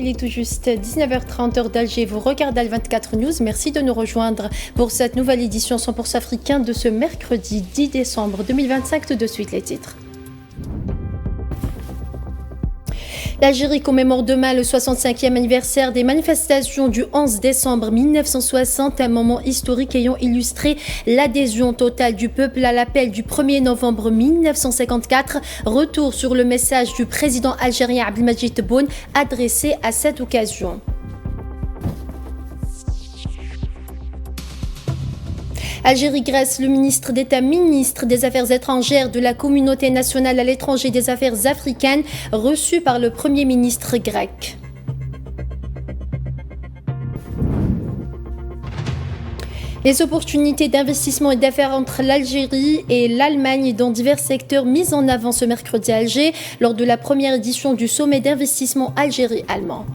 il est tout juste 19h30 heure d'Alger. Vous regardez Al 24 News. Merci de nous rejoindre pour cette nouvelle édition 100% africain de ce mercredi 10 décembre 2025. Tout de suite les titres. L'Algérie commémore demain le 65e anniversaire des manifestations du 11 décembre 1960, un moment historique ayant illustré l'adhésion totale du peuple à l'appel du 1er novembre 1954. Retour sur le message du président algérien Abdelmadjid Tebboune adressé à cette occasion. Algérie-Grèce, le ministre d'État, ministre des Affaires étrangères de la Communauté nationale à l'étranger des Affaires africaines, reçu par le Premier ministre grec. Les opportunités d'investissement et d'affaires entre l'Algérie et l'Allemagne dans divers secteurs mises en avant ce mercredi à Alger lors de la première édition du sommet d'investissement Algérie-Allemand.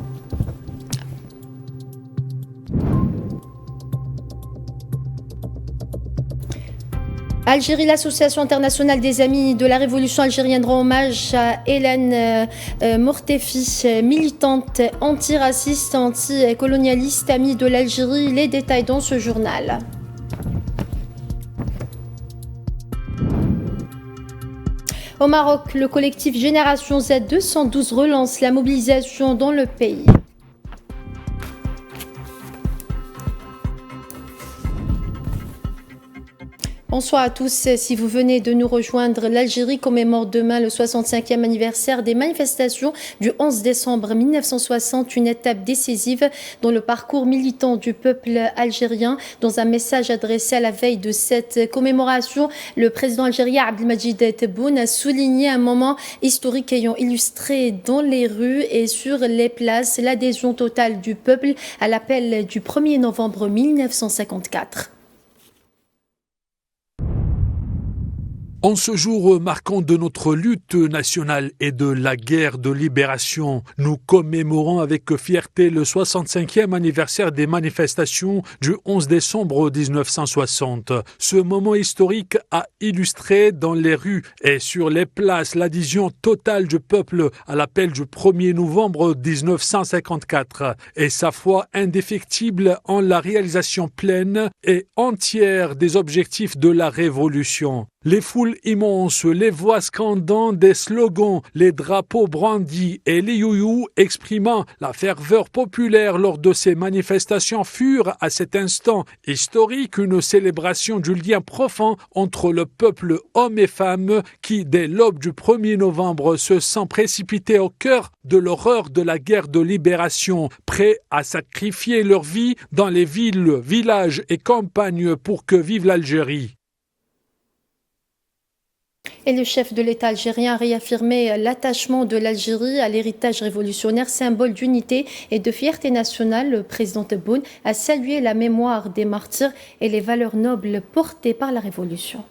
Algérie, l'association internationale des amis de la révolution algérienne rend hommage à Hélène Mortefi, militante antiraciste, anticolonialiste, amie de l'Algérie. Les détails dans ce journal. Au Maroc, le collectif Génération Z 212 relance la mobilisation dans le pays. Bonsoir à tous. Si vous venez de nous rejoindre, l'Algérie commémore demain le 65e anniversaire des manifestations du 11 décembre 1960, une étape décisive dans le parcours militant du peuple algérien. Dans un message adressé à la veille de cette commémoration, le président algérien Abdelmadjid Tebboune a souligné un moment historique ayant illustré dans les rues et sur les places l'adhésion totale du peuple à l'appel du 1er novembre 1954. En ce jour marquant de notre lutte nationale et de la guerre de libération, nous commémorons avec fierté le 65e anniversaire des manifestations du 11 décembre 1960. Ce moment historique a illustré dans les rues et sur les places l'adhésion totale du peuple à l'appel du 1er novembre 1954 et sa foi indéfectible en la réalisation pleine et entière des objectifs de la révolution. Les foules immenses, les voix scandant des slogans, les drapeaux brandis et les youyous exprimant la ferveur populaire lors de ces manifestations furent à cet instant historique une célébration du lien profond entre le peuple homme et femme qui, dès l'aube du 1er novembre, se sent précipité au cœur de l'horreur de la guerre de libération, prêts à sacrifier leur vie dans les villes, villages et campagnes pour que vive l'Algérie. Et le chef de l'État algérien a réaffirmé l'attachement de l'Algérie à l'héritage révolutionnaire, symbole d'unité et de fierté nationale. Le président Tebboune a salué la mémoire des martyrs et les valeurs nobles portées par la Révolution.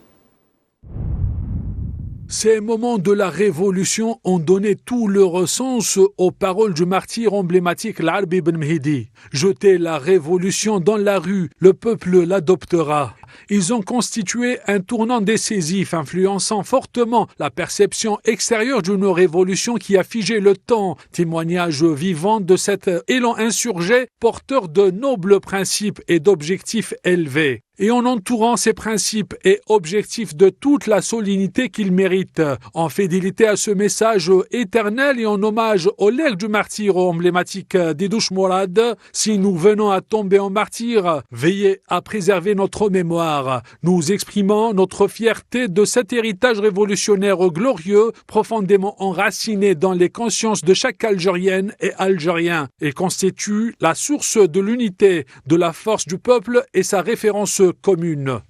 Ces moments de la Révolution ont donné tout leur sens aux paroles du martyr emblématique l'Arbi Ben Mhidi. Jeter la Révolution dans la rue, le peuple l'adoptera. Ils ont constitué un tournant décisif, influençant fortement la perception extérieure d'une révolution qui a figé le temps, témoignage vivant de cet élan insurgé porteur de nobles principes et d'objectifs élevés. Et en entourant ces principes et objectifs de toute la solennité qu'ils méritent, en fidélité à ce message éternel et en hommage au legs du martyr emblématique d'Idouche Mourad, si nous venons à tomber en martyr, veillez à préserver notre mémoire. Nous exprimons notre fierté de cet héritage révolutionnaire glorieux, profondément enraciné dans les consciences de chaque Algérienne et Algérien, et constitue la source de l'unité, de la force du peuple et sa référence commune.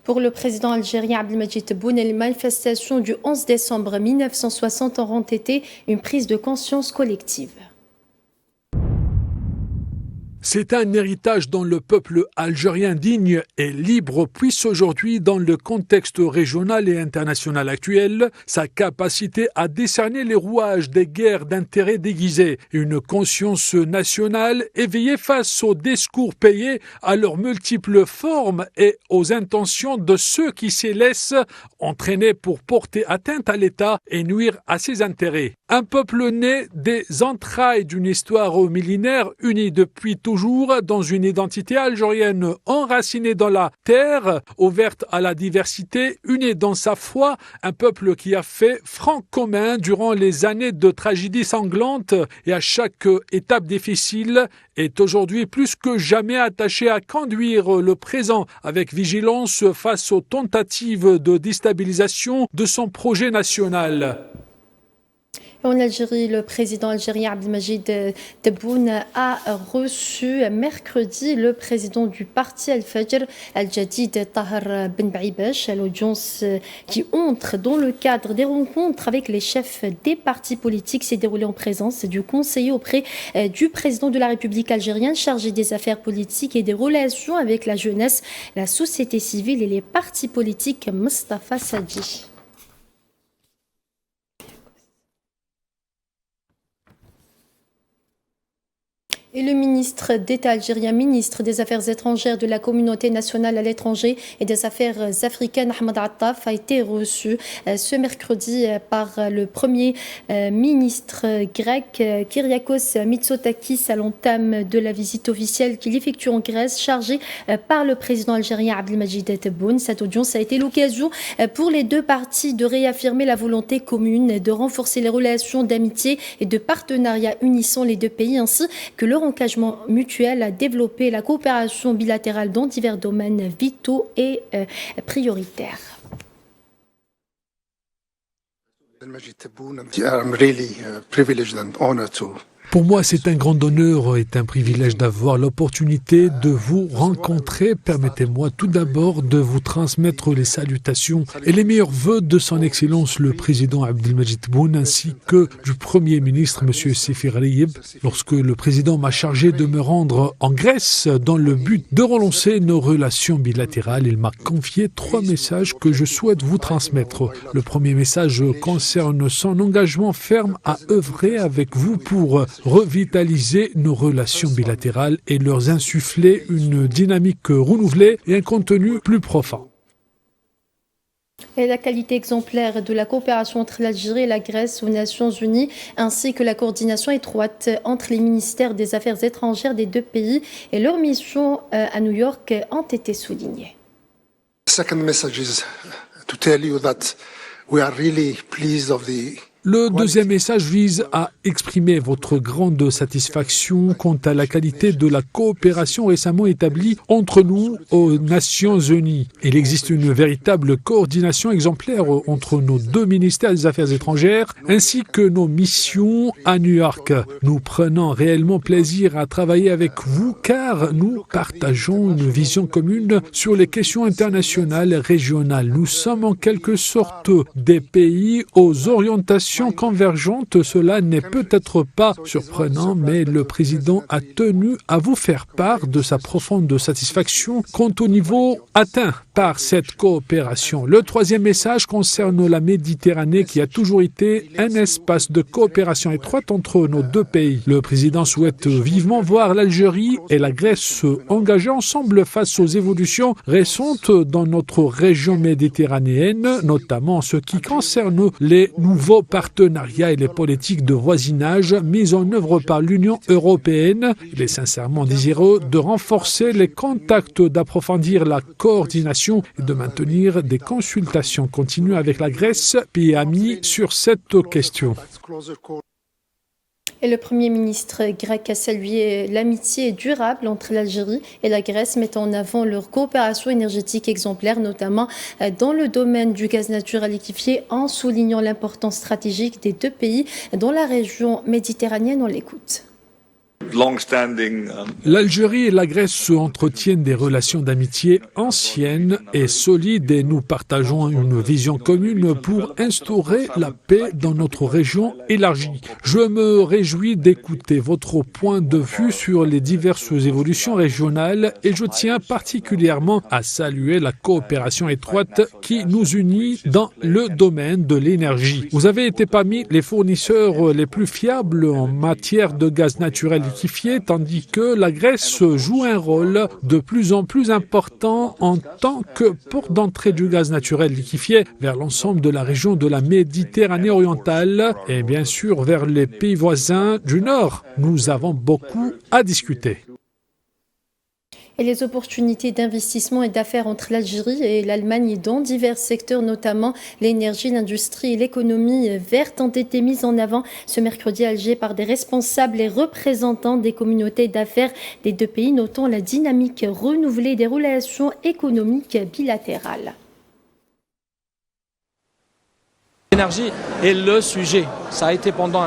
Pour le président algérien Abdelmadjid Tebboune, les manifestations du 11 décembre 1960 auront été une prise de conscience collective. C'est un héritage dont le peuple algérien digne et libre puisse aujourd'hui, dans le contexte régional et international actuel, sa capacité à décerner les rouages des guerres d'intérêts déguisés, une conscience nationale éveillée face aux discours payés à leurs multiples formes et aux intentions de ceux qui s'y laissent entraîner pour porter atteinte à l'État et nuire à ses intérêts. Un peuple né des entrailles d'une histoire millénaire unie depuis toujours dans une identité algérienne enracinée dans la terre, ouverte à la diversité, unie dans sa foi, un peuple qui a fait front commun durant les années de tragédie sanglante et à chaque étape difficile est aujourd'hui plus que jamais attaché à conduire le présent avec vigilance face aux tentatives de déstabilisation de son projet national. En Algérie, le président algérien Abdelmajid Tebboune a reçu mercredi le président du parti Al-Fajr, Al-Jadid Tahar Ben Baibash, à l'audience qui entre dans le cadre des rencontres avec les chefs des partis politiques s'est déroulée en présence du conseiller auprès du président de la République algérienne chargé des affaires politiques et des relations avec la jeunesse, la société civile et les partis politiques, Mustafa Sadi. Et le ministre d'État algérien, ministre des Affaires étrangères de la communauté nationale à l'étranger et des Affaires africaines, Ahmed Attaf, a été reçu ce mercredi par le premier ministre grec, Kyriakos Mitsotakis, à l'entame de la visite officielle qu'il effectue en Grèce, chargée par le président algérien Abdelmajid Tebboune. Cette audience a été l'occasion pour les deux parties de réaffirmer la volonté commune de renforcer les relations d'amitié et de partenariat unissant les deux pays, ainsi que leur engagement mutuel à développer la coopération bilatérale dans divers domaines vitaux et prioritaires. I'm really privileged and honored to Pour moi, c'est un grand honneur et un privilège d'avoir l'opportunité de vous rencontrer. Permettez-moi tout d'abord de vous transmettre les salutations et les meilleurs vœux de son Excellence le président Abdelmajid Tebboune ainsi que du Premier ministre M. Sefi Gharieb. Lorsque le président m'a chargé de me rendre en Grèce dans le but de relancer nos relations bilatérales, il m'a confié 3 messages que je souhaite vous transmettre. Le premier message concerne son engagement ferme à œuvrer avec vous pour revitaliser nos relations bilatérales et leur insuffler une dynamique renouvelée et un contenu plus profond. Et la qualité exemplaire de la coopération entre l'Algérie et la Grèce aux Nations Unies, ainsi que la coordination étroite entre les ministères des Affaires étrangères des deux pays et leur mission à New York ont été soulignés. The second message is to tell you that we are really pleased of the Le deuxième message vise à exprimer votre grande satisfaction quant à la qualité de la coopération récemment établie entre nous aux Nations Unies. Il existe une véritable coordination exemplaire entre nos deux ministères des Affaires étrangères ainsi que nos missions à New York. Nous prenons réellement plaisir à travailler avec vous car nous partageons une vision commune sur les questions internationales et régionales. Nous sommes en quelque sorte des pays aux orientations convergentes. Cela n'est peut-être pas surprenant, mais le président a tenu à vous faire part de sa profonde satisfaction quant au niveau atteint par cette coopération. Le troisième message concerne la Méditerranée qui a toujours été un espace de coopération étroite entre nos deux pays. Le président souhaite vivement voir l'Algérie et la Grèce se engager ensemble face aux évolutions récentes dans notre région méditerranéenne, notamment en ce qui concerne les nouveaux partenariats et les politiques de voisinage mises en œuvre par l'Union européenne. Il est sincèrement désireux de renforcer les contacts, d'approfondir la coordination et de maintenir des consultations continues avec la Grèce, pays ami, sur cette question. Et le Premier ministre grec a salué l'amitié durable entre l'Algérie et la Grèce, mettant en avant leur coopération énergétique exemplaire, notamment dans le domaine du gaz naturel liquéfié, en soulignant l'importance stratégique des deux pays dans la région méditerranéenne. On l'écoute. L'Algérie et la Grèce entretiennent des relations d'amitié anciennes et solides et nous partageons une vision commune pour instaurer la paix dans notre région élargie. Je me réjouis d'écouter votre point de vue sur les diverses évolutions régionales et je tiens particulièrement à saluer la coopération étroite qui nous unit dans le domaine de l'énergie. Vous avez été parmi les fournisseurs les plus fiables en matière de gaz naturel liquéfié, tandis que la Grèce joue un rôle de plus en plus important en tant que porte d'entrée du gaz naturel liquéfié vers l'ensemble de la région de la Méditerranée orientale et bien sûr vers les pays voisins du Nord. Nous avons beaucoup à discuter. Et les opportunités d'investissement et d'affaires entre l'Algérie et l'Allemagne dans divers secteurs, notamment l'énergie, l'industrie et l'économie verte, ont été mises en avant ce mercredi à Alger par des responsables et représentants des communautés d'affaires des deux pays, notant la dynamique renouvelée des relations économiques bilatérales. L'énergie est le sujet. Ça a été pendant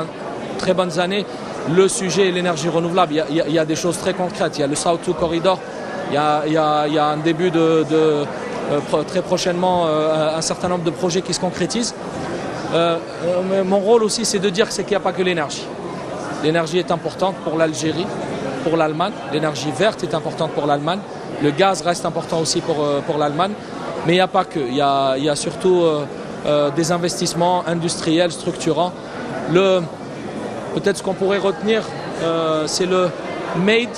très bonnes années le sujet, l'énergie renouvelable. Il y a des choses très concrètes. Il y a le South 2 Corridor. Il y a un début très prochainement un certain nombre de projets qui se concrétisent. Mon rôle aussi, c'est de dire qu'il n'y a pas que l'énergie. L'énergie est importante pour l'Algérie, pour l'Allemagne. L'énergie verte est importante pour l'Allemagne. Le gaz reste important aussi pour l'Allemagne. Mais il n'y a pas que. Il y a surtout des investissements industriels structurants. Peut-être ce qu'on pourrait retenir, c'est le Made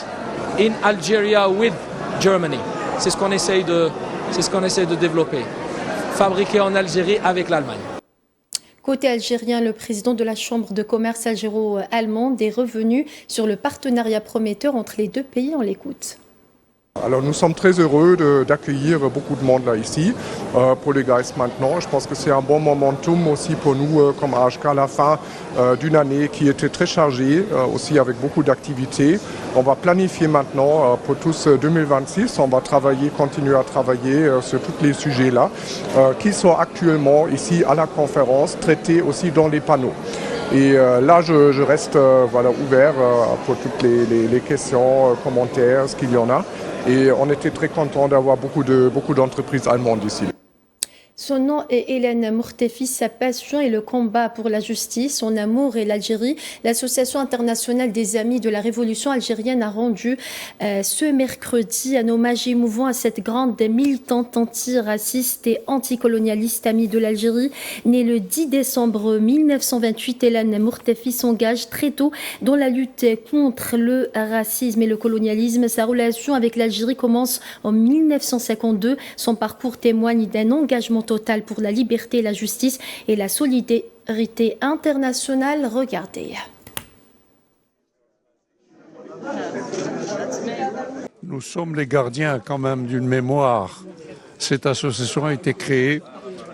in Algeria with Germany. C'est ce qu'on essaye de développer. Fabriqué en Algérie avec l'Allemagne. Côté algérien, le président de la Chambre de commerce algéro-allemande est revenu sur le partenariat prometteur entre les deux pays. On l'écoute. Alors nous sommes très heureux d'accueillir beaucoup de monde là ici pour les GAIS maintenant. Je pense que c'est un bon momentum aussi pour nous comme AHK à la fin d'une année qui était très chargée, aussi avec beaucoup d'activités. On va planifier maintenant pour tous 2026. On va continuer à travailler sur tous les sujets là qui sont actuellement ici à la conférence traités aussi dans les panneaux. Et là, je reste ouvert pour toutes les questions, commentaires, ce qu'il y en a. Et on était très contents d'avoir beaucoup d'entreprises allemandes ici. Son nom est Hélène Mourtefi, sa passion est le combat pour la justice, son amour est l'Algérie. L'Association internationale des amis de la révolution algérienne a rendu ce mercredi un hommage émouvant à cette grande militante antiraciste et anticolonialiste amie de l'Algérie. Née le 10 décembre 1928, Hélène Mourtefi s'engage très tôt dans la lutte contre le racisme et le colonialisme. Sa relation avec l'Algérie commence en 1952. Son parcours témoigne d'un engagement total pour la liberté, la justice et la solidarité internationale. Regardez. Nous sommes les gardiens quand même d'une mémoire. Cette association a été créée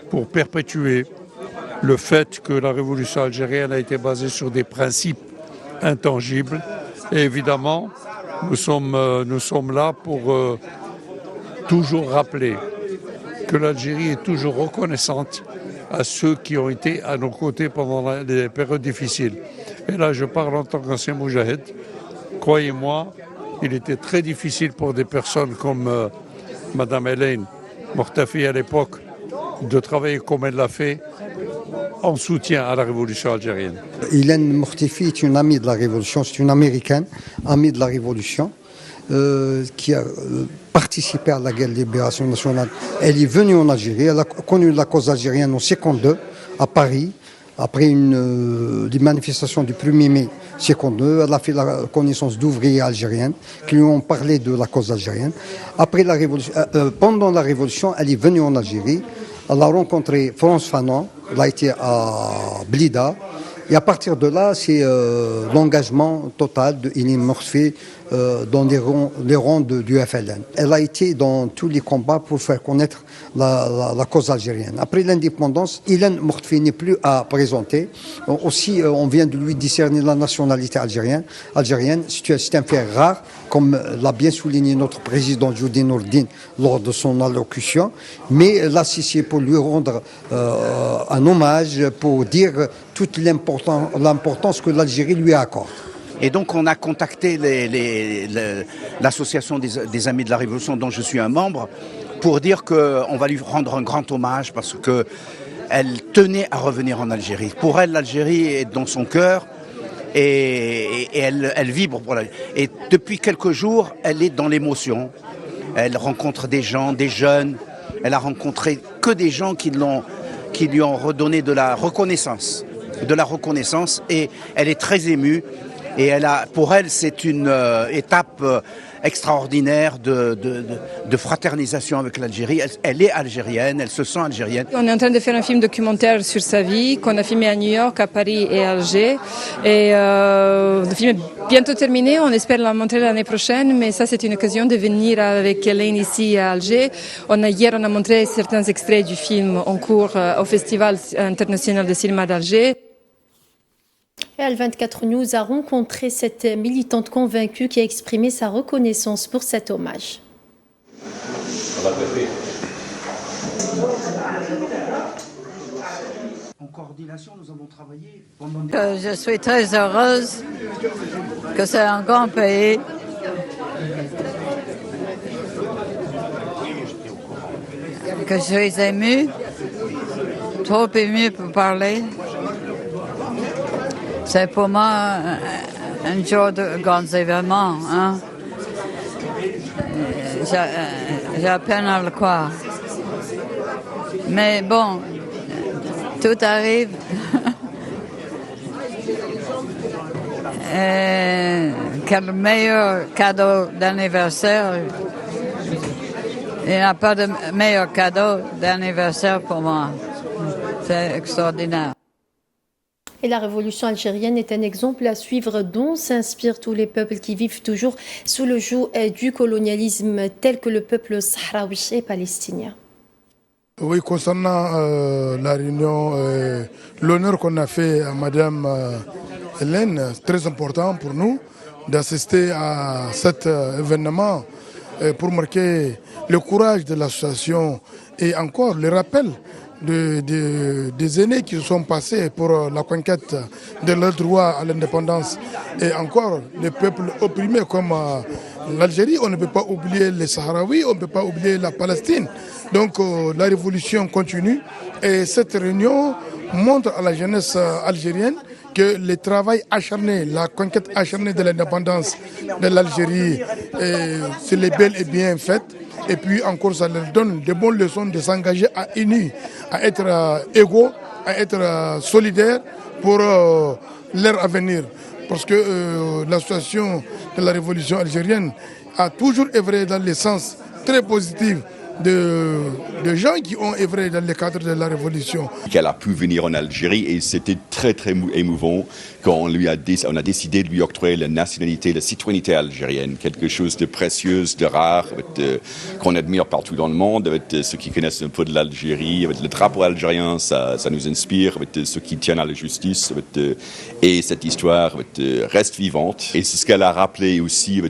pour perpétuer le fait que la révolution algérienne a été basée sur des principes intangibles. Et évidemment, nous sommes là pour toujours rappeler que l'Algérie est toujours reconnaissante à ceux qui ont été à nos côtés pendant les périodes difficiles. Et là, je parle en tant qu'ancien moujahid. Croyez-moi, il était très difficile pour des personnes comme Madame Hélène Mourtefi à l'époque de travailler comme elle l'a fait en soutien à la révolution algérienne. Hélène Mourtefi est une amie de la révolution, c'est une américaine, amie de la révolution. Qui a participé à la guerre de libération nationale. Elle est venue en Algérie, elle a connu la cause algérienne en 1952 à Paris, après des manifestations du 1er mai 1952. Elle a fait la connaissance d'ouvriers algériens qui lui ont parlé de la cause algérienne. Pendant la révolution, elle est venue en Algérie, elle a rencontré France Fanon, elle a été à Blida. Et à partir de là, c'est l'engagement total de Hélène Mourtefi dans les rangs du FLN. Elle a été dans tous les combats pour faire connaître la cause algérienne. Après l'indépendance, Hélène Mourtefi n'est plus à présenter. Aussi, on vient de lui décerner la nationalité algérienne. C'est un fait rare, comme l'a bien souligné notre président Joudi Nourdine lors de son allocution. Mais là, c'est pour lui rendre un hommage, pour dire toute l'importance que l'Algérie lui accorde. Et donc on a contacté l'association des Amis de la Révolution dont je suis un membre pour dire qu'on va lui rendre un grand hommage parce qu'elle tenait à revenir en Algérie. Pour elle, l'Algérie est dans son cœur et elle vibre pour l'Algérie. Et depuis quelques jours, elle est dans l'émotion. Elle rencontre des gens, des jeunes. Elle a rencontré que des gens qui lui ont redonné de la reconnaissance. Et elle est très émue. Et pour elle, c'est une étape extraordinaire de fraternisation avec l'Algérie. Elle est algérienne, elle se sent algérienne. On est en train de faire un film documentaire sur sa vie qu'on a filmé à New York, à Paris et à Alger. Et le film est bientôt terminé, on espère la montrer l'année prochaine, mais ça c'est une occasion de venir avec Hélène ici à Alger. Hier on a montré certains extraits du film en cours au Festival international de cinéma d'Alger. Et Al24 News a rencontré cette militante convaincue qui a exprimé sa reconnaissance pour cet hommage. En coordination, nous avons travaillé je suis très heureuse que c'est un grand pays. Que je suis émue, trop émue pour parler. C'est pour moi un jour de grands événements. Hein? J'ai à peine à le croire. Mais bon, tout arrive. Quel meilleur cadeau d'anniversaire. Il n'y a pas de meilleur cadeau d'anniversaire pour moi. C'est extraordinaire. Et la révolution algérienne est un exemple à suivre dont s'inspirent tous les peuples qui vivent toujours sous le joug du colonialisme, tel que le peuple sahraoui et palestinien. Oui, concernant la réunion, l'honneur qu'on a fait à Madame Hélène, c'est très important pour nous d'assister à cet événement pour marquer le courage de l'association et encore le rappel des aînés qui se sont passés pour la conquête de leur droit à l'indépendance et encore les peuples opprimés comme l'Algérie. On ne peut pas oublier les Sahraouis, on ne peut pas oublier la Palestine. Donc la révolution continue et cette réunion montre à la jeunesse algérienne que le travail acharné, la conquête acharnée de l'indépendance de l'Algérie, c'est bel et bien fait. Et puis encore, ça leur donne de bonnes leçons de s'engager à unis, à être égaux, à être solidaires pour leur avenir. Parce que l'association de la révolution algérienne a toujours œuvré dans le sens très positif de gens qui ont œuvré dans le cadre de la révolution. Qu'elle a pu venir en Algérie et c'était très très émouvant quand on a décidé de lui octroyer la nationalité, la citoyenneté algérienne, quelque chose de précieux, de rare, qu'on admire partout dans le monde. Ceux qui connaissent un peu de l'Algérie, le drapeau algérien, ça nous inspire, ceux qui tiennent à la justice, et cette histoire reste vivante. Et c'est ce qu'elle a rappelé aussi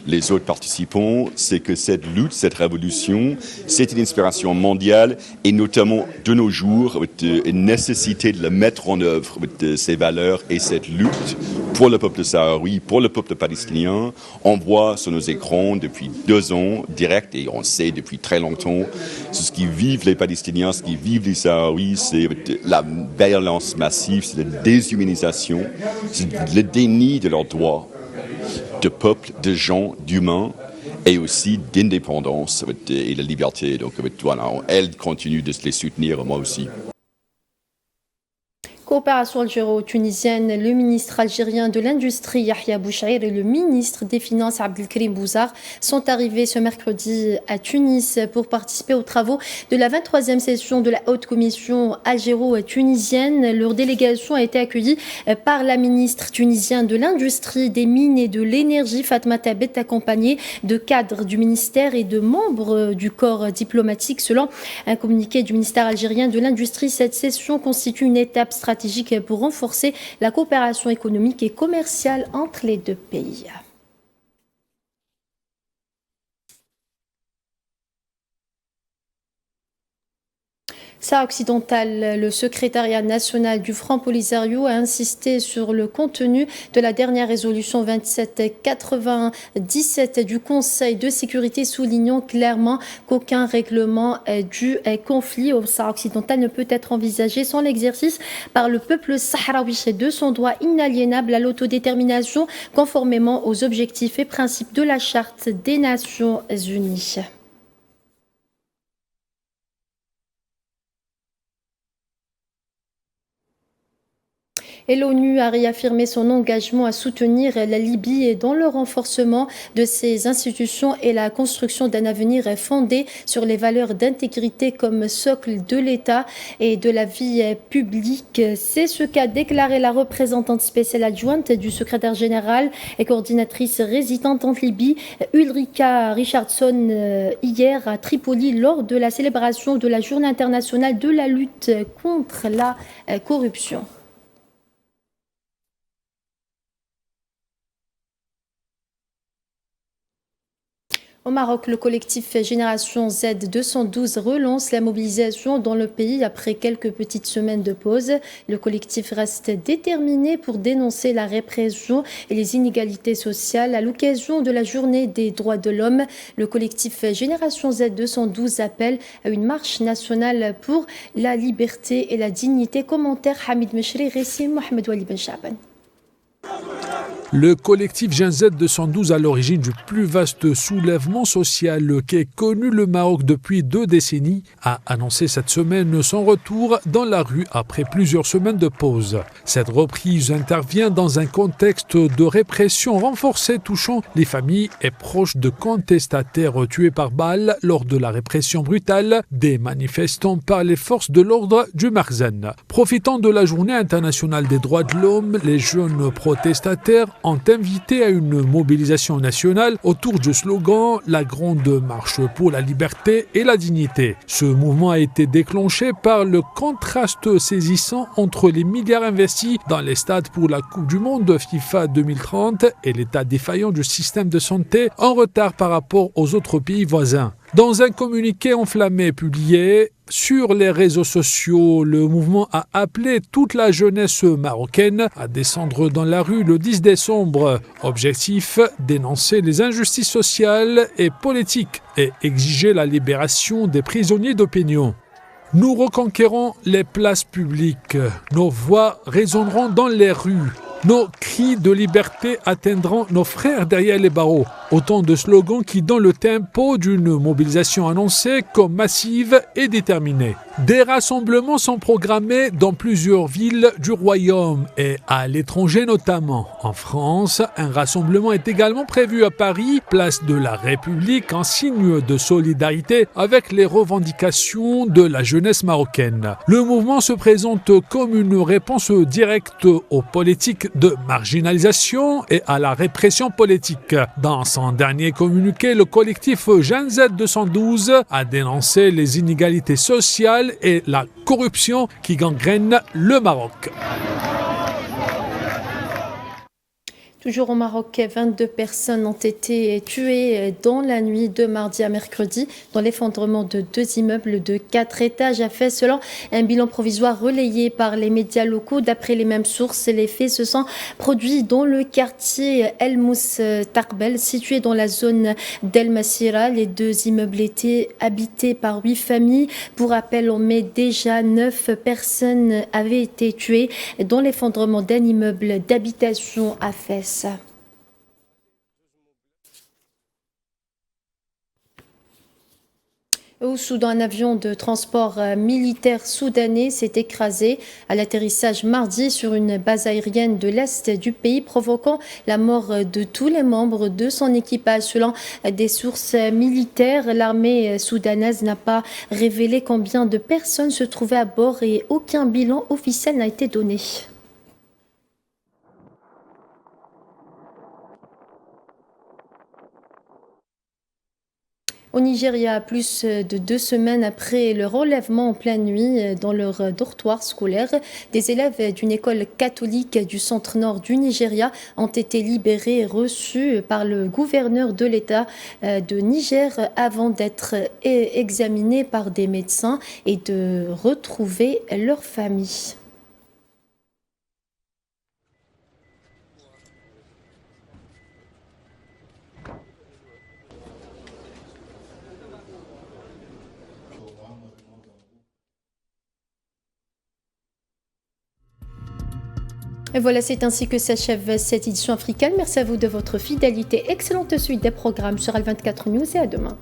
les autres participants, c'est que cette lutte, cette révolution, c'est une inspiration mondiale et notamment de nos jours, une nécessité de la mettre en œuvre, ces valeurs et cette lutte pour le peuple sahraoui, pour le peuple palestinien. On voit sur nos écrans depuis 2 ans, direct, et on sait depuis très longtemps, ce qui vivent les Palestiniens, ce qui vivent les Sahraouis, c'est la violence massive, c'est la déshumanisation, c'est le déni de leurs droits de peuple, de gens, d'humains, et aussi d'indépendance et de liberté. Donc voilà, elle continue de les soutenir, moi aussi. Coopération algéro-tunisienne, le ministre algérien de l'Industrie Yahya Bouchaïr et le ministre des Finances Abdelkrim Bouzar sont arrivés ce mercredi à Tunis pour participer aux travaux de la 23e session de la Haute Commission algéro-tunisienne. Leur délégation a été accueillie par la ministre tunisienne de l'Industrie, des Mines et de l'Énergie, Fatma Tabet, accompagnée de cadres du ministère et de membres du corps diplomatique. Selon un communiqué du ministère algérien de l'Industrie, cette session constitue une étape stratégique pour renforcer la coopération économique et commerciale entre les deux pays. Sahara occidentale, le secrétariat national du Front Polisario a insisté sur le contenu de la dernière résolution 2797 du Conseil de sécurité, soulignant clairement qu'aucun règlement du conflit au Sahara occidental ne peut être envisagé sans l'exercice par le peuple sahraoui de son droit inaliénable à l'autodétermination, conformément aux objectifs et principes de la Charte des Nations Unies. Et l'ONU a réaffirmé son engagement à soutenir la Libye et dans le renforcement de ses institutions et la construction d'un avenir fondé sur les valeurs d'intégrité comme socle de l'État et de la vie publique. C'est ce qu'a déclaré la représentante spéciale adjointe du secrétaire général et coordinatrice résidente en Libye, Ulrika Richardson, hier à Tripoli lors de la célébration de la Journée internationale de la lutte contre la corruption. Au Maroc, le collectif Génération Z 212 relance la mobilisation dans le pays après quelques petites semaines de pause. Le collectif reste déterminé pour dénoncer la répression et les inégalités sociales. À l'occasion de la journée des droits de l'homme, le collectif Génération Z 212 appelle à une marche nationale pour la liberté et la dignité. Commentaire Hamid Mechri, récit Mohamed Wali Ben Chaban. Le collectif Gen Z 212 à l'origine du plus vaste soulèvement social qu'ait connu le Maroc depuis 2 décennies a annoncé cette semaine son retour dans la rue après plusieurs semaines de pause. Cette reprise intervient dans un contexte de répression renforcée touchant les familles et proches de contestataires tués par balles lors de la répression brutale des manifestants par les forces de l'ordre du Makhzen. Profitant de la Journée internationale des droits de l'homme, les jeunes protestataires ont invité à une mobilisation nationale autour du slogan « La grande marche pour la liberté et la dignité ». Ce mouvement a été déclenché par le contraste saisissant entre les milliards investis dans les stades pour la Coupe du Monde FIFA 2030 et l'état défaillant du système de santé en retard par rapport aux autres pays voisins. Dans un communiqué enflammé publié sur les réseaux sociaux, le mouvement a appelé toute la jeunesse marocaine à descendre dans la rue le 10 décembre. Objectif, dénoncer les injustices sociales et politiques et exiger la libération des prisonniers d'opinion. Nous reconquérons les places publiques. Nos voix résonneront dans les rues. Nos cris de liberté atteindront nos frères derrière les barreaux. Autant de slogans qui donnent le tempo d'une mobilisation annoncée comme massive et déterminée. Des rassemblements sont programmés dans plusieurs villes du royaume et à l'étranger notamment. En France, un rassemblement est également prévu à Paris, place de la République, en signe de solidarité avec les revendications de la jeunesse marocaine. Le mouvement se présente comme une réponse directe aux politiques de marginalisation et à la répression politique. Dans son dernier communiqué, le collectif Gen Z 212 a dénoncé les inégalités sociales et la corruption qui gangrènent le Maroc. Toujours au Maroc, 22 personnes ont été tuées dans la nuit de mardi à mercredi dans l'effondrement de 2 immeubles de 4 étages à Fès, selon un bilan provisoire relayé par les médias locaux. D'après les mêmes sources, les faits se sont produits dans le quartier El Mous Tarbel, situé dans la zone d'El Massira. Les 2 immeubles étaient habités par 8 familles. Pour rappel, en mai déjà, 9 personnes avaient été tuées dans l'effondrement d'un immeuble d'habitation à Fès. Au Soudan, un avion de transport militaire soudanais s'est écrasé à l'atterrissage mardi sur une base aérienne de l'Est du pays, provoquant la mort de tous les membres de son équipage. Selon des sources militaires, l'armée soudanaise n'a pas révélé combien de personnes se trouvaient à bord et aucun bilan officiel n'a été donné. Au Nigeria, plus de 2 semaines après le relèvement en pleine nuit dans leur dortoir scolaire, des élèves d'une école catholique du centre-nord du Nigeria ont été libérés et reçus par le gouverneur de l'État de Niger avant d'être examinés par des médecins et de retrouver leur famille. Et voilà, c'est ainsi que s'achève cette édition africaine. Merci à vous de votre fidélité. Excellente suite des programmes sur Al24 News et à demain.